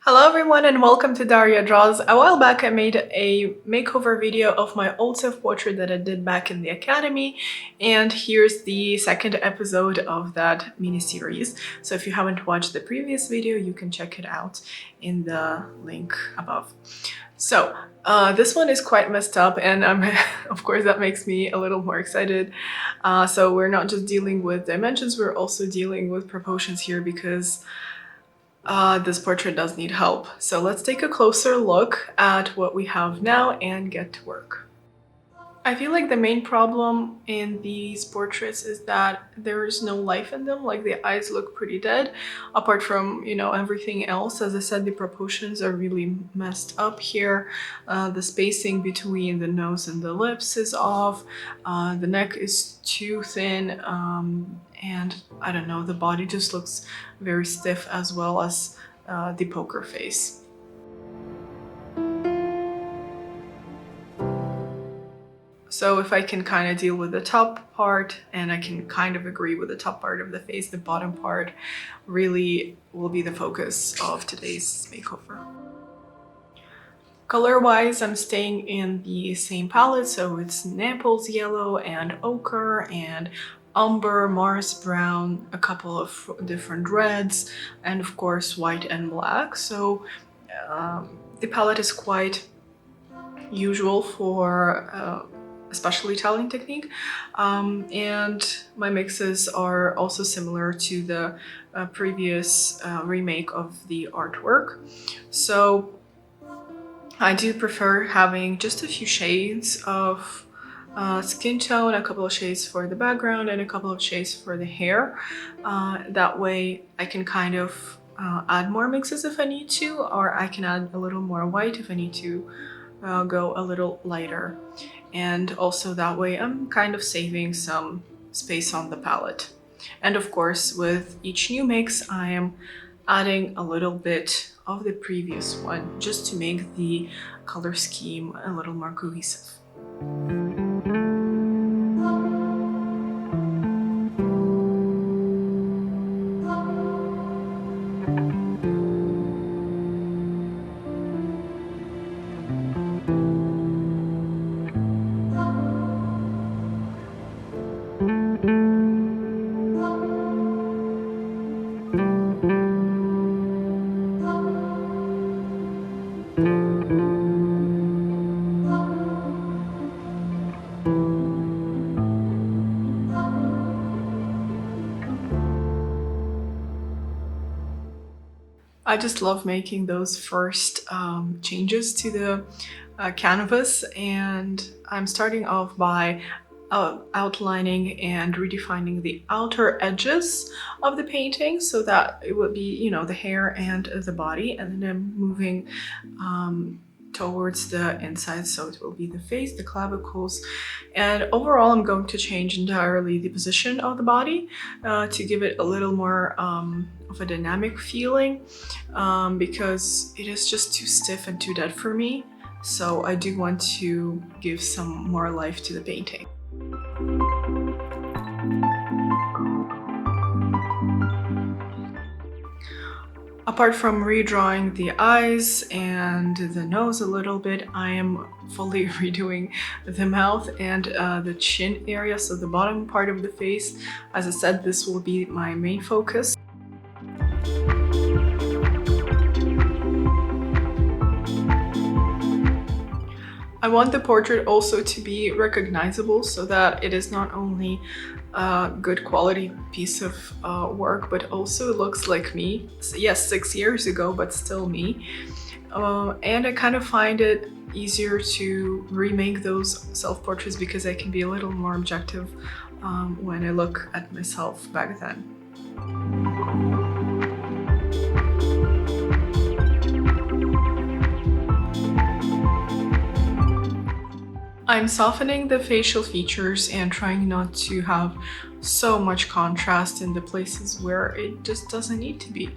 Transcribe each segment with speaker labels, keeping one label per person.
Speaker 1: Hello everyone and welcome to Daria Draws. A while back I made a makeover video of my old self-portrait that I did back in the academy, and here's the second episode of that mini-series. So if you haven't watched the previous video, you can check it out in the link above. So this one is quite messed up, and of course that makes me a little more excited. So we're not just dealing with dimensions, we're also dealing with proportions here because this portrait does need help. So let's take a closer look at what we have now and get to work. I feel like the main problem in these portraits is that there is no life in them. Like, the eyes look pretty dead, apart from, you know, everything else. As I said, the proportions are really messed up here. The spacing between the nose and the lips is off. The neck is too thin, and I don't know, the body just looks very stiff, as well as the poker face. So if I can kind of deal with the top part, and I can kind of agree with the top part of the face, the bottom part really will be the focus of today's makeover. Color-wise, I'm staying in the same palette, so it's Naples yellow and ochre and umber, Mars brown, a couple of different reds, and of course white and black. So the palette is quite usual for especially Italian technique, and my mixes are also similar to the previous remake of the artwork. So I do prefer having just a few shades of skin tone, a couple of shades for the background and a couple of shades for the hair. That way I can kind of add more mixes if I need to, or I can add a little more white if I need to go a little lighter. And also that way I'm kind of saving some space on the palette. And of course, with each new mix I am adding a little bit of the previous one, just to make the color scheme a little more cohesive. I just love making those first changes to the canvas, and I'm starting off by outlining and redefining the outer edges of the painting so that it would be, you know, the hair and the body, and then I'm moving towards the inside, so it will be the face, the clavicles, and overall I'm going to change entirely the position of the body to give it a little more of a dynamic feeling, because it is just too stiff and too dead for me. So I do want to give some more life to the painting. Apart from redrawing the eyes and the nose a little bit, I am fully redoing the mouth and the chin area, so the bottom part of the face. As I said, this will be my main focus. I want the portrait also to be recognizable, so that it is not only a good quality piece of work, but also looks like me. Yes, 6 years ago, but still me. And I kind of find it easier to remake those self-portraits because I can be a little more objective when I look at myself back then. I'm softening the facial features and trying not to have so much contrast in the places where it just doesn't need to be.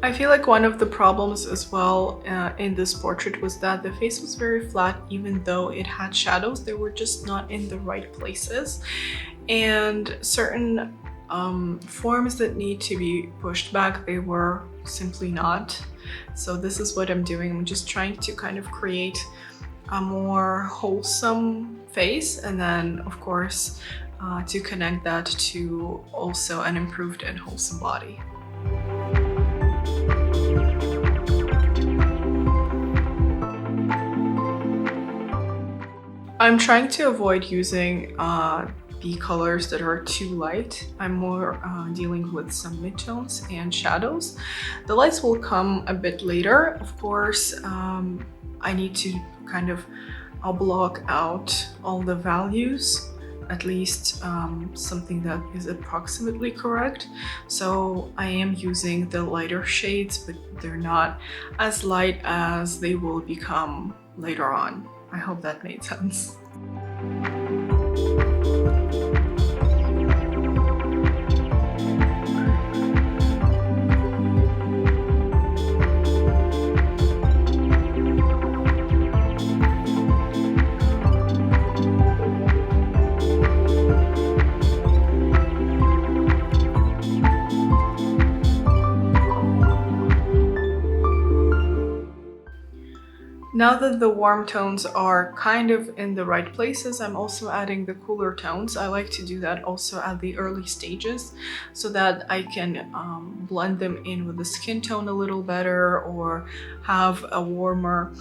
Speaker 1: I feel like one of the problems as well in this portrait was that the face was very flat, even though it had shadows. They were just not in the right places, and certain forms that need to be pushed back, they were simply not. So this is what I'm doing. I'm just trying to kind of create a more wholesome face, and then of course to connect that to also an improved and wholesome body. I'm trying to avoid using the colors that are too light. I'm more dealing with some midtones and shadows. The lights will come a bit later. Of course, I need to kind of block out all the values, at least something that is approximately correct. So I am using the lighter shades, but they're not as light as they will become later on. I hope that made sense. Now that the warm tones are kind of in the right places, I'm also adding the cooler tones. I like to do that also at the early stages so that I can blend them in with the skin tone a little better, or have a warmer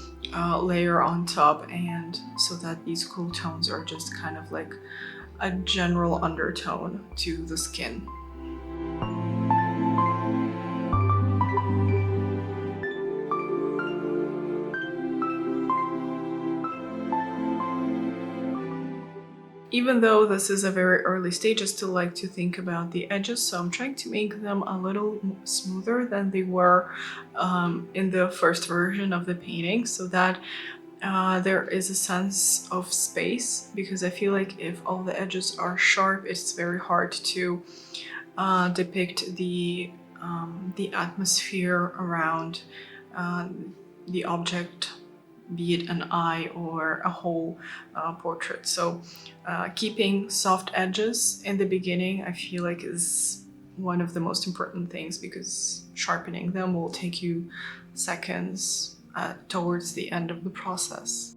Speaker 1: layer on top, and so that these cool tones are just kind of like a general undertone to the skin. Even though this is a very early stage, I still like to think about the edges, so I'm trying to make them a little smoother than they were in the first version of the painting, so that there is a sense of space, because I feel like if all the edges are sharp, it's very hard to depict the atmosphere around the object, be it an eye or a whole portrait. So keeping soft edges in the beginning, I feel like, is one of the most important things, because sharpening them will take you seconds towards the end of the process.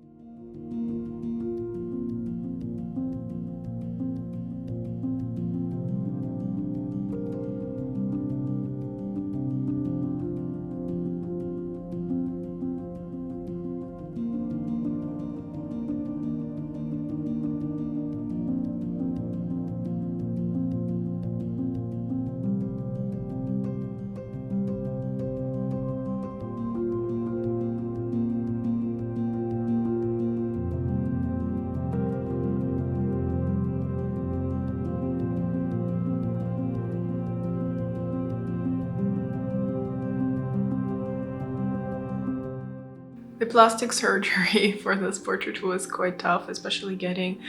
Speaker 1: The plastic surgery for this portrait was quite tough, especially getting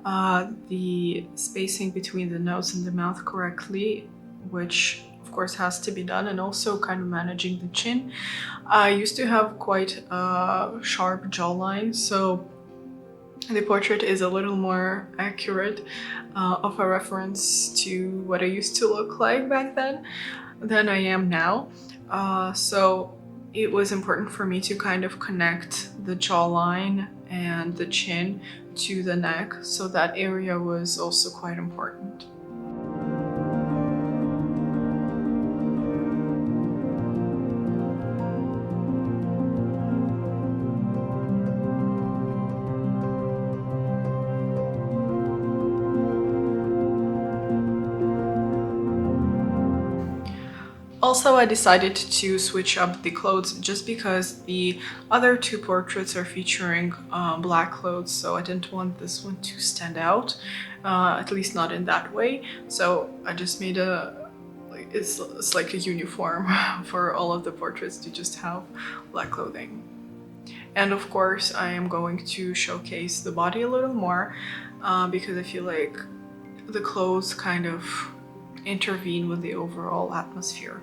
Speaker 1: the spacing between the nose and the mouth correctly, which of course has to be done, and also kind of managing the chin. I used to have quite a sharp jawline, so the portrait is a little more accurate of a reference to what I used to look like back then than I am now. So it was important for me to kind of connect the jawline and the chin to the neck, so that area was also quite important. Also, I decided to switch up the clothes just because the other two portraits are featuring black clothes, so I didn't want this one to stand out, at least not in that way. So I just made it's like a uniform for all of the portraits to just have black clothing. And of course, I am going to showcase the body a little more because I feel like the clothes kind of intervene with the overall atmosphere.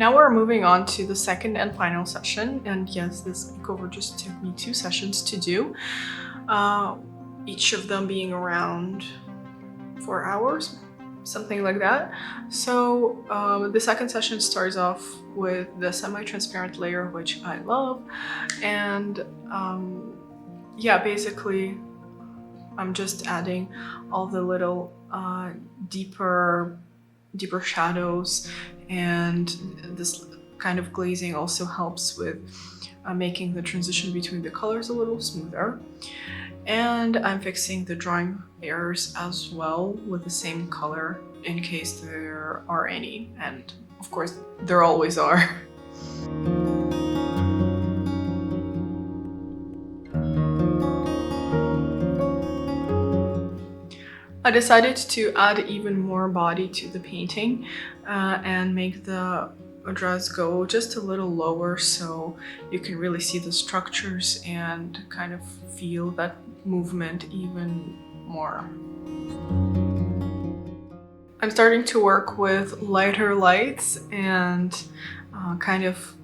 Speaker 1: Now we're moving on to the second and final session, and yes, this makeover just took me 2 sessions to do, each of them being around 4 hours, something like that. So the second session starts off with the semi-transparent layer, which I love, and yeah, basically I'm just adding all the little deeper shadows, and this kind of glazing also helps with making the transition between the colors a little smoother. And I'm fixing the drawing errors as well with the same color in case there are any, and of course there always are. I decided to add even more body to the painting and make the dress go just a little lower so you can really see the structures and kind of feel that movement even more. I'm starting to work with lighter lights and kind of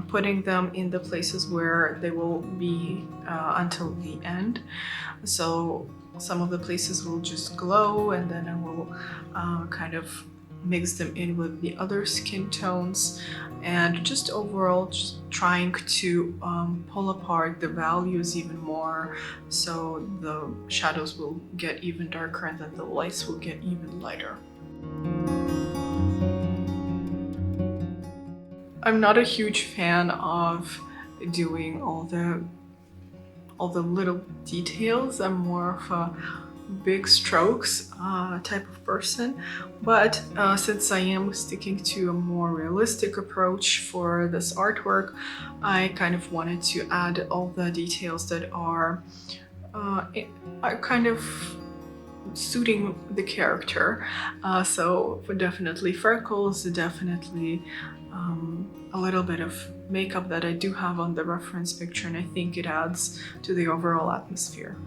Speaker 1: putting them in the places where they will be until the end. So some of the places will just glow, and then I will kind of mix them in with the other skin tones, and just overall just trying to pull apart the values even more, so the shadows will get even darker and then the lights will get even lighter. I'm not a huge fan of doing all the little details. I'm more of a big strokes type of person, but since I am sticking to a more realistic approach for this artwork, I kind of wanted to add all the details that are kind of suiting the character. So definitely freckles, definitely a little bit of makeup that I do have on the reference picture, and I think it adds to the overall atmosphere.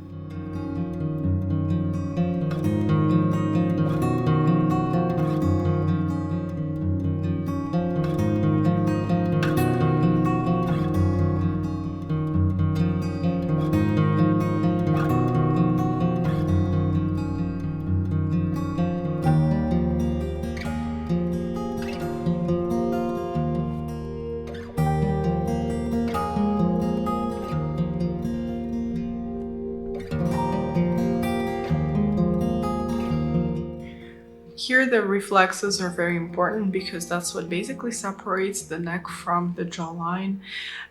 Speaker 1: Here the reflexes are very important because that's what basically separates the neck from the jawline,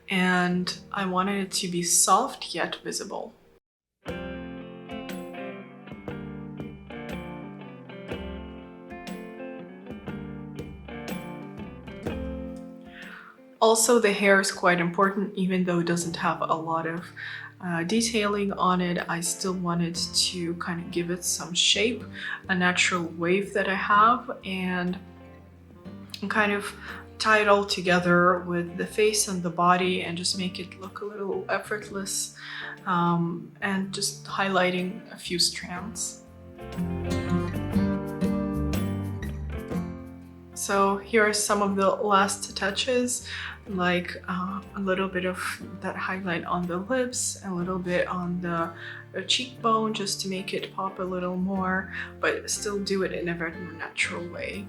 Speaker 1: and I wanted it to be soft yet visible. Also, the hair is quite important, even though it doesn't have a lot of detailing on it. I still wanted to kind of give it some shape, a natural wave that I have, and kind of tie it all together with the face and the body and just make it look a little effortless, and just highlighting a few strands. So here are some of the last touches, like a little bit of that highlight on the lips, a little bit on the cheekbone, just to make it pop a little more, but still do it in a very natural way.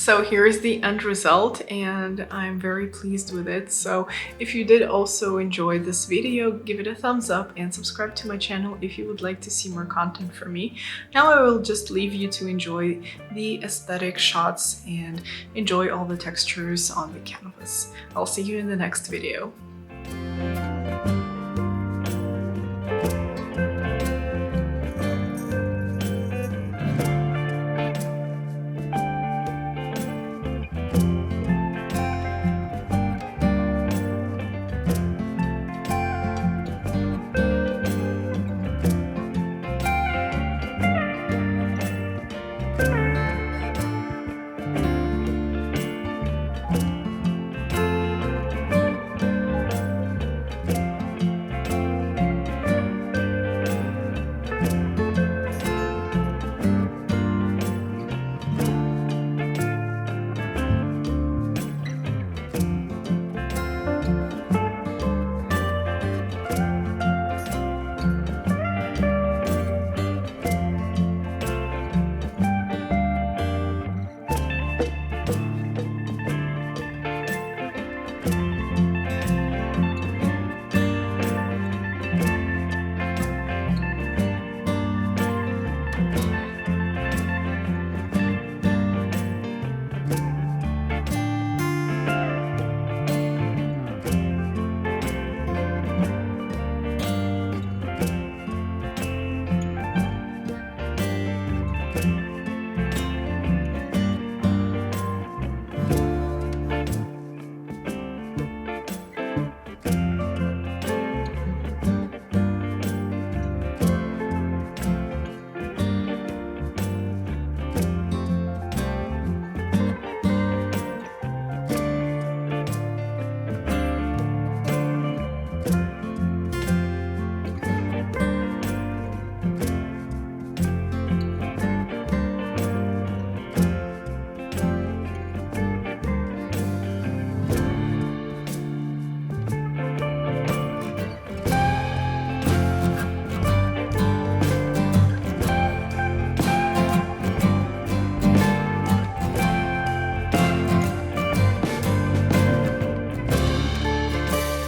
Speaker 1: So here's the end result, and I'm very pleased with it. So if you did also enjoy this video, give it a thumbs up and subscribe to my channel if you would like to see more content from me. Now I will just leave you to enjoy the aesthetic shots and enjoy all the textures on the canvas. I'll see you in the next video.